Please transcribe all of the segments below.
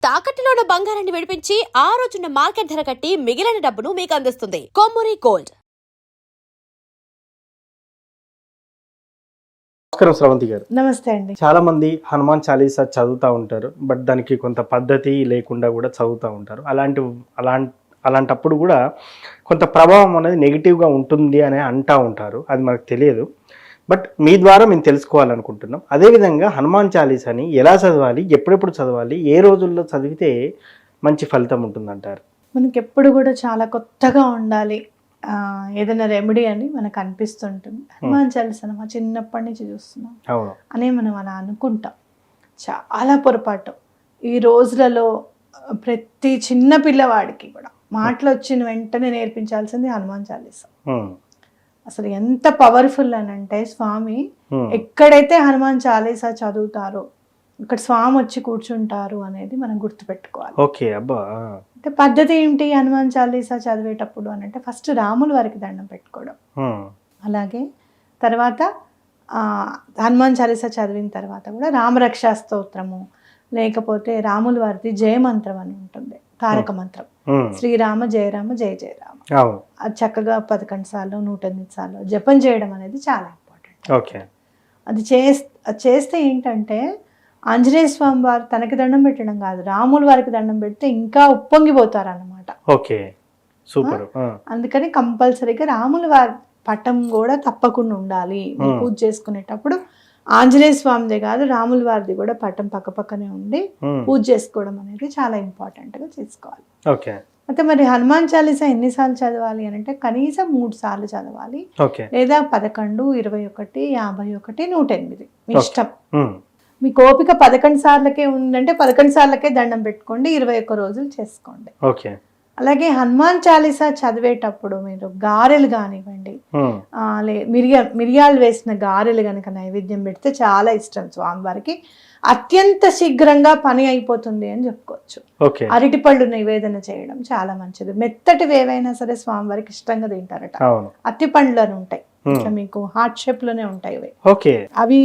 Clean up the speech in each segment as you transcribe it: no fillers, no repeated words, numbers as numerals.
తాకట్టులో ఉన్న బంగారాన్ని విడిపించి ఆ రోజున్న మార్కెట్ ధర కట్టి మిగిలిన డబ్బును మీకు అందిస్తుంది కొమ్మూరి గోల్డ్. నమస్కారం స్రవంతి గారు. నమస్తే అండి. చాలా మంది హనుమాన్ చాలీసా చదువుతూ ఉంటారు, బట్ దానికి కొంత పద్ధతి లేకుండా కూడా చదువుతూ ఉంటారు. అలాంటప్పుడు కూడా కొంత ప్రభావం అనేది నెగిటివ్గా ఉంటుంది అని అంటూ ఉంటారు. అది మనకు తెలియదు, బట్ మీ ద్వారా మేము తెలుసుకోవాలనుకుంటున్నాం. అదేవిధంగా హనుమాన్ చాలీసాని ఎలా చదవాలి, ఎప్పుడెప్పుడు చదవాలి, ఏ రోజుల్లో చదివితే మంచి ఫలితం ఉంటుందంటారు? మనకి ఎప్పుడు కూడా చాలా కొత్తగా ఉండాలి, ఏదైనా రెమెడీ అని మనకు అనిపిస్తుంటుంది. హనుమాన్ చాలీసా మా చిన్నప్పటి నుంచి చూస్తున్నాం అని మనం అలా అనుకుంటాం. చాలా పొరపాటు. ఈ రోజులలో ప్రతి చిన్న పిల్లవాడికి కూడా మాటలు వచ్చిన వెంటనే నేర్పించాల్సింది హనుమాన్ చాలీసా. అసలు ఎంత పవర్ఫుల్ అని అంటే, స్వామి ఎక్కడైతే హనుమాన్ చాలీసా చదువుతారో ఇక్కడ స్వామి వచ్చి కూర్చుంటారు అనేది మనం గుర్తుపెట్టుకోవాలి. ఓకే, అబ్బా. అంటే పద్ధతి ఏంటి హనుమాన్ చాలీసా చదివేటప్పుడు అని అంటే, ఫస్ట్ రాముల వారికి దండం పెట్టుకోవడం, అలాగే తర్వాత హనుమాన్ చాలీసా చదివిన తర్వాత కూడా రామరక్షా స్తోత్రము, లేకపోతే రాముల వారిది జయమంత్రం అని ఉంటుంది, తారక మంత్రం, శ్రీరామ జయరామ జయ జయరామ. అది చక్కగా 11 సార్లు 108 సార్లు జపం చేయడం అనేది చాలా ఇంపార్టెంట్. అది చేస్తే ఏంటంటే, ఆంజనేయ స్వామి వారు తనకి దండం పెట్టడం కాదు, రాముల వారికి దండం పెడితే ఇంకా ఉప్పొంగిపోతారు అన్నమాట. Okay, super. అందుకని కంపల్సరీగా రాముల వారి పటం కూడా తప్పకుండా ఉండాలి. పూజ చేసుకునేటప్పుడు ఆంజనేయ స్వామిదే కాదు, రాముల వారిది కూడా పటం పక్కనే ఉండి పూజ చేసుకోవడం అనేది చాలా ఇంపార్టెంట్ గా చేసుకోవాలి. ఓకే. అయితే మరి హనుమాన్ చాలీసా ఎన్నిసార్లు చదవాలి అని అంటే, కనీసం 3 సార్లు చదవాలి, లేదా 11, 21, 51, 108 మీ ఇష్టం. మీకు ఓపిక 11 సార్లకే ఉందంటే 11 సార్లకే దండం పెట్టుకోండి, 21 రోజులు చేసుకోండి. అలాగే హనుమాన్ చాలీసా చదివేటప్పుడు మీరు గారెలు కానివ్వండి, మిరియాలు వేసిన గారెలు కనుక నైవేద్యం పెడితే చాలా ఇష్టం స్వామివారికి, అత్యంత శీఘ్రంగా పని అయిపోతుంది అని చెప్పుకోవచ్చు. అరటిపళ్ళు నివేదన చేయడం చాలా మంచిది. మెత్తటివి ఏవైనా సరే స్వామివారికి ఇష్టంగా తింటారట. అత్తి పండ్లు అని ఉంటాయి, ఇట్లా మీకు హార్ట్ షేప్ లోనే ఉంటాయి అవి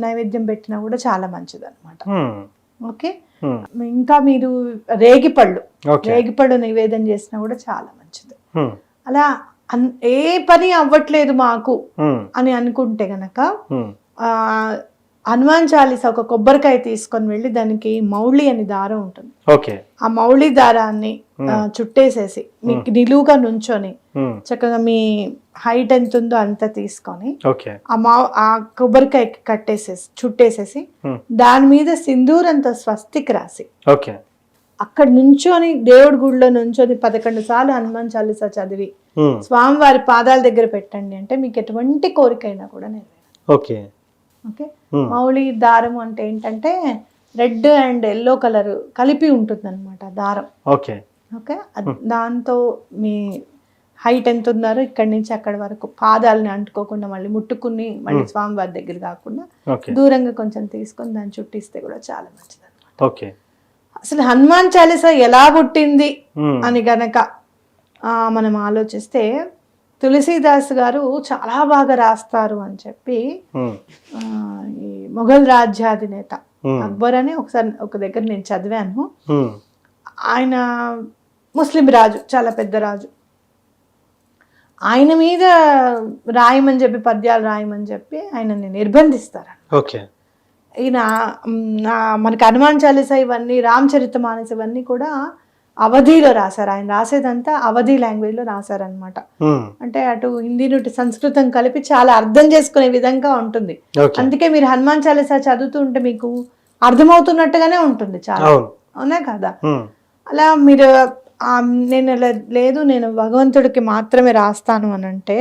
నైవేద్యం పెట్టినా కూడా చాలా మంచిది అనమాట. ఓకే. ఇంకా మీరు రేగిపళ్ళు నివేదన చేసినా కూడా చాలా మంచిది. అలా ఏ పని అవ్వట్లేదు మాకు అని అనుకుంటే గనక హనుమాన్ చాలీసా ఒక కొబ్బరికాయ తీసుకొని వెళ్ళి దానికి మౌళి అని దారం ఉంటుంది, ఆ మౌళి దారాన్ని చుట్టేసేసి మీకు నిలువుగా నుంచొని చక్కగా మీ హైట్ ఎంత ఉందో అంత తీసుకొని ఆ కొబ్బరికాయ చుట్టేసేసి దాని మీద సింధూరంతో స్వస్తికి రాసి అక్కడ నుంచొని దేవుడి గుడిలో నుంచొని 11 సార్లు హనుమాన్ చాలీసా చదివి స్వామివారి పాదాల దగ్గర పెట్టండి అంటే మీకు ఎటువంటి కోరికైనా కూడా నెరవేరు. ఓకే. మౌళి దారం అంటే ఏంటంటే రెడ్ అండ్ ఎల్లో కలర్ కలిపి ఉంటుంది అనమాట దారం. ఓకే. దాంతో మీ హైట్ ఎంత ఉన్నారో ఇక్కడి నుంచి అక్కడి వరకు పాదాలని అంటుకోకుండా మళ్ళీ ముట్టుకుని మళ్ళీ స్వామివారి దగ్గర కాకుండా దూరంగా కొంచెం తీసుకొని దాన్ని చుట్టిస్తే కూడా చాలా మంచిది అనమాట. అసలు హనుమాన్ చాలీసా ఎలా పుట్టింది అని గనక మనం ఆలోచిస్తే, తులసీదాస్ గారు చాలా బాగా రాస్తారు అని చెప్పి ఈ మొఘల్ రాజ్యాధినేత అక్బర్ అని ఒక దగ్గర నేను చదివాను. ఆయన ముస్లిం రాజు, చాలా పెద్ద రాజు. ఆయన మీద రాయమని చెప్పి, పద్యాలు రాయమని చెప్పి ఆయనని నిర్బంధిస్తారు. ఈయన మనకి హనుమాన్ చాలీసా ఇవన్నీ, రామచరితమానస్ ఇవన్నీ కూడా అవధిలో రాశారు. ఆయన రాసేదంతా అవధి లాంగ్వేజ్ లో రాశారనమాట. అంటే అటు హిందీ నుండి సంస్కృతం కలిపి చాలా అర్థం చేసుకునే విధంగా ఉంటుంది. అందుకే మీరు హనుమాన్ చాలీసా చదువుతూ ఉంటే మీకు అర్థమవుతున్నట్టుగానే ఉంటుంది చాలా, అవునా కదా? అలా మీరు నేను భగవంతుడికి మాత్రమే రాస్తాను అని అంటే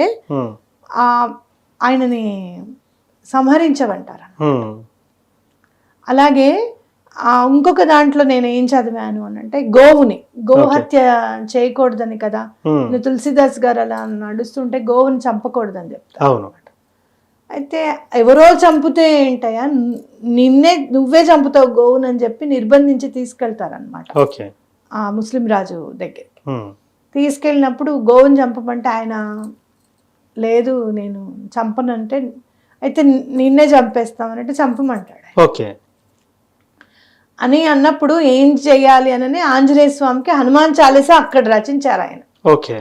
ఆయనని సంహరించమంటారు. అలాగే ఇంకొక దాంట్లో నేను ఏం చదివాను అని అంటే, గోహత్య చేయకూడదని కదా. తులసిదాస్ గారు అలా నడుస్తుంటే గోవుని చంపకూడదని చెప్తారు. అయితే ఎవరో చంపితే ఏంటయ్యా, నువ్వే చంపుతావు గోవుని అని చెప్పి నిర్బంధించి తీసుకెళ్తారనమాట ఆ ముస్లిం రాజు దగ్గరికి. తీసుకెళ్ళినప్పుడు గోవుని చంపమంటే ఆయన లేదు నేను చంపనంటే, అయితే నిన్నే చంపేస్తామనంటే చంపమంటాడు. అని అన్నప్పుడు ఏం చెయ్యాలి అని ఆంజనేయ స్వామికి హనుమాన్ చాలీసా అక్కడ రచించారు ఆయన. ఓకే.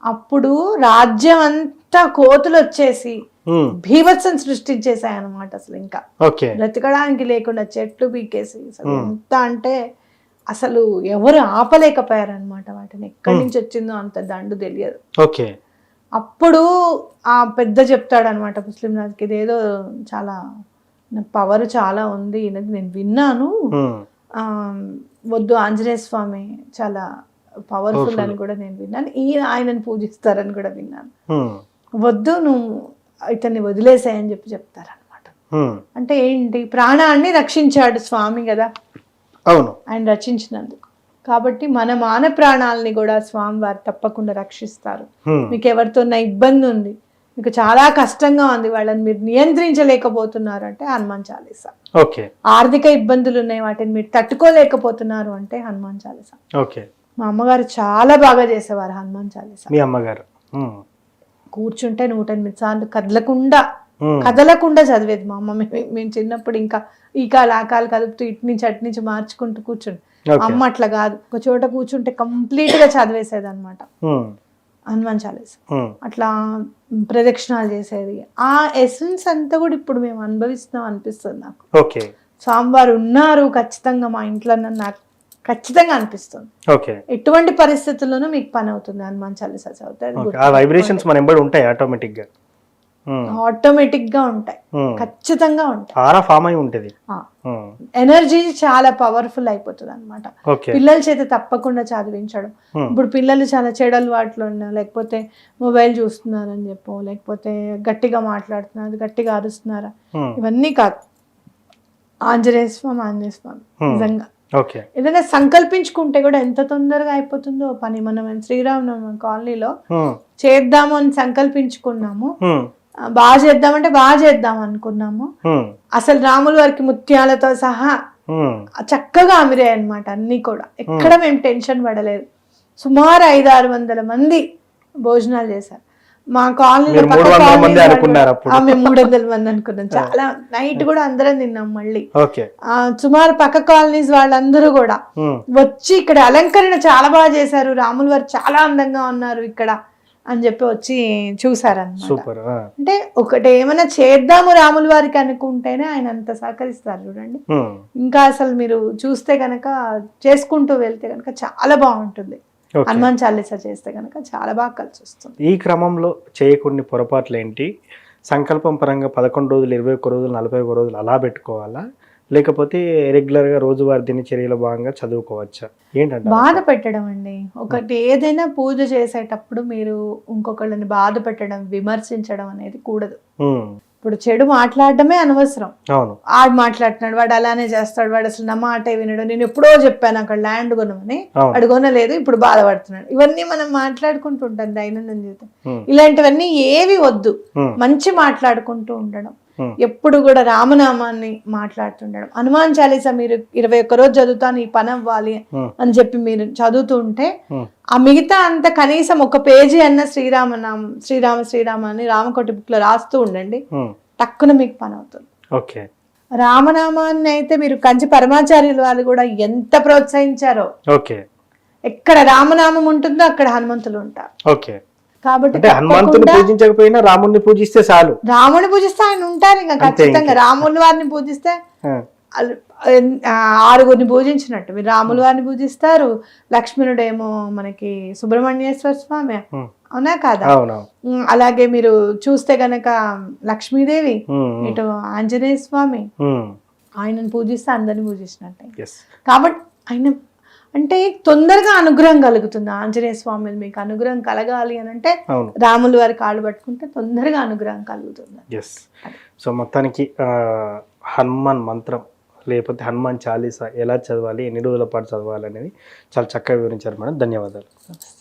అప్పుడు రాజ్యం అంతా కోతులు వచ్చేసి భీభత్సం సృష్టించేసాయి అనమాట. అసలు ఇంకా బ్రతకడానికి లేకుండా చెట్లు పీకేసి అసలు ఎంత అంటే అసలు ఎవరు ఆపలేకపోయారనమాట వాటిని. ఎక్కడి నుంచి వచ్చిందో అంత దండు తెలియదు. అప్పుడు ఆ పెద్ద చెప్తాడు అనమాట ముస్లిం రాజుకి, ఇదేదో చాలా పవర్ చాలా ఉంది అనేది నేను విన్నాను, వద్దు ఆంజనేయ స్వామి చాలా పవర్ఫుల్ అని కూడా నేను విన్నాను, ఆయనను పూజిస్తారని కూడా విన్నాను, వద్దు నువ్వు ఇతన్ని వదిలేసాయని చెప్తారనమాట. అంటే ఏంటి, ప్రాణాన్ని రక్షించాడు స్వామి కదా, అవును, ఆయన రచించినందుకు. కాబట్టి మన మాన ప్రాణాలని కూడా స్వామి వారు తప్పకుండా రక్షిస్తారు. మీకు ఎవరితోన్న ఇబ్బంది ఉంది, మీకు చాలా కష్టంగా ఉంది, వాళ్ళని మీరు నియంత్రించలేకపోతున్నారు అంటే హనుమాన్ చాలీసా. ఆర్థిక ఇబ్బందులు ఉన్నాయి, వాటిని మీరు తట్టుకోలేకపోతున్నారు అంటే హనుమాన్ చాలీసా. మా అమ్మగారు చాలా బాగా చేసేవారు హనుమాన్ చాలీసా. మీ అమ్మగారు కూర్చుంటే 108 సార్లు కదలకుండా చదివేది మా అమ్మ. మేము చిన్నప్పుడు ఇంకా ఈ కాలు ఆ కాలు కదుపుతూ ఇటు నుంచి అటు నుంచి మార్చుకుంటూ కూర్చుంది. అమ్మ అట్లా కాదు, ఒక చోట కూర్చుంటే కంప్లీట్ గా చదివేసేది అనమాట హనుమాన్ చాలీసా. అట్లా ప్రదక్షిణాలు చేసేది. ఆ ఎసెన్స్ అంతా కూడా ఇప్పుడు మేము అనుభవిస్తున్నాం అనిపిస్తుంది నాకు. స్వామివారు ఉన్నారు ఖచ్చితంగా మా ఇంట్లో, నాకు ఖచ్చితంగా అనిపిస్తుంది. ఎటువంటి పరిస్థితుల్లోనూ మీకు పని అవుతుంది హనుమాన్ చాలీసా చదివితే. ఆటోమేటిక్ గా ఉంటాయి, ఖచ్చితంగా ఉంటాయి. ఎనర్జీ చాలా పవర్ఫుల్ అయిపోతుంది అనమాట. పిల్లల చేత తప్పకుండా చదివించడం. ఇప్పుడు పిల్లలు చాలా చెడలు వాటిలో ఉన్నా, లేకపోతే మొబైల్ చూస్తున్నారని చెప్పో, లేకపోతే గట్టిగా మాట్లాడుతున్నారు, గట్టిగా అరుస్తున్నారా, ఇవన్నీ కాదు. ఆంజనేయ స్వామి నిజంగా ఏదైనా సంకల్పించుకుంటే కూడా ఎంత తొందరగా అయిపోతుందో పని. మనం శ్రీరామనవమి కాలనీలో చేద్దాము అని సంకల్పించుకున్నాము, బాగా చేద్దామంటే బాగా చేద్దాం అనుకున్నాము. అసలు రాముల వారికి ముత్యాలతో సహా చక్కగా అమిరాయి అన్నమాట అన్ని కూడా. ఎక్కడ మేము టెన్షన్ పడలేదు. సుమారు 500-600 మంది భోజనాలు చేశారు. మా కాలనీలో మేము 300 మంది అనుకున్నాం. చాలా నైట్ కూడా అందరం తిన్నాం. మళ్ళీ సుమారు పక్క కాలనీస్ వాళ్ళందరూ కూడా వచ్చి ఇక్కడ అలంకరణ చాలా బాగా చేశారు, రాముల వారు చాలా అందంగా ఉన్నారు ఇక్కడ అని చెప్పి వచ్చి చూసారన్నమాట. అంటే ఒకటి ఏమైనా చేద్దాము రాముల వారికి అనుకుంటేనే ఆయన అంత సహకరిస్తారు చూడండి. ఇంకా అసలు మీరు చూస్తే గనక, చేసుకుంటూ వెళ్తే గనక చాలా బాగుంటుంది. హనుమాన్ చాలీసా చేస్తే కనుక చాలా బాగా కలిసి వస్తుంది. ఈ క్రమంలో చేయకుండా పొరపాట్లు ఏంటి? సంకల్పం పరంగా 11 రోజులు, 21 రోజులు, 41 రోజులు అలా పెట్టుకోవాలా, లేకపోతే రెగ్యులర్గా రోజువారీ దినచర్యలో భాగంగా చదువుకోవచ్చా? ఏంటంటే బాధ పెట్టడం అండి. ఒకటి ఏదైనా పూజ చేసేటప్పుడు మీరు ఇంకొకళ్ళని బాధ పెట్టడం, విమర్శించడం అనేది కూడదు. ఇప్పుడు చెడు మాట్లాడడమే అనవసరం. ఆడు మాట్లాడుతున్నాడు, వాడు అలానే చేస్తాడు, వాడు అసలు నా మాటే వినడు, నేను ఎప్పుడో చెప్పాను అక్కడ ల్యాండ్ కొనమని, వాడు కొనలేదు, ఇప్పుడు బాధపడుతున్నాడు. ఇవన్నీ మనం మాట్లాడుకుంటూ ఉంటాం దైనందిన జీవితం. ఇలాంటివన్నీ ఏవి వద్దు, మంచి మాట్లాడుకుంటూ ఉండడం, ఎప్పుడు కూడా రామనామాన్ని మాట్లాడుతుండడం. హనుమాన్ చాలీసా మీరు 21 రోజు చదువుతాను, ఈ పని అవ్వాలి అని చెప్పి మీరు చదువుతూ ఉంటే ఆ మిగతా అంత కనీసం ఒక పేజీ అన్న శ్రీరామనామం, శ్రీరామ అని రామకోటి బుక్ లో రాస్తూ ఉండండి, టక్కున మీకు పని అవుతుంది. రామనామాన్ని అయితే మీరు కంచి పరమాచార్యుల వాళ్ళు కూడా ఎంత ప్రోత్సహించారో. ఎక్కడ రామనామం ఉంటుందో అక్కడ హనుమంతులు ఉంటారు. కాబట్టి హనుమంతుని పూజించకపోయినా రాముడిని పూజిస్తే చాలు. రాముడిని పూజిస్తే ఆయన ఉంటారు ఇంకా ఖచ్చితంగా. రాముల వారిని పూజిస్తే 6గురిని పూజించినట్టు. మీరు రాముల వారిని పూజిస్తారు, లక్ష్మణుడేమో మనకి సుబ్రహ్మణ్యేశ్వర స్వామి, అవునా కాదా? అలాగే మీరు చూస్తే గనక లక్ష్మీదేవి, ఇటు ఆంజనేయ స్వామి, ఆయనను పూజిస్తే అందరిని పూజించినట్టే. కాబట్టి ఆయన అంటే తొందరగా అనుగ్రహం కలుగుతుంది. ఆంజనేయ స్వామి మీకు అనుగ్రహం కలగాలి అని అంటే రాముల వారి కాళ్ళు పట్టుకుంటే తొందరగా అనుగ్రహం కలుగుతుంది. సో మొత్తానికి హనుమాన్ మంత్రం లేకపోతే హనుమాన్ చాలీసా ఎలా చదవాలి, ఎన్ని రోజుల పాటు చదవాలి అనేది చాలా చక్కగా వివరించారు మేడం. ధన్యవాదాలు.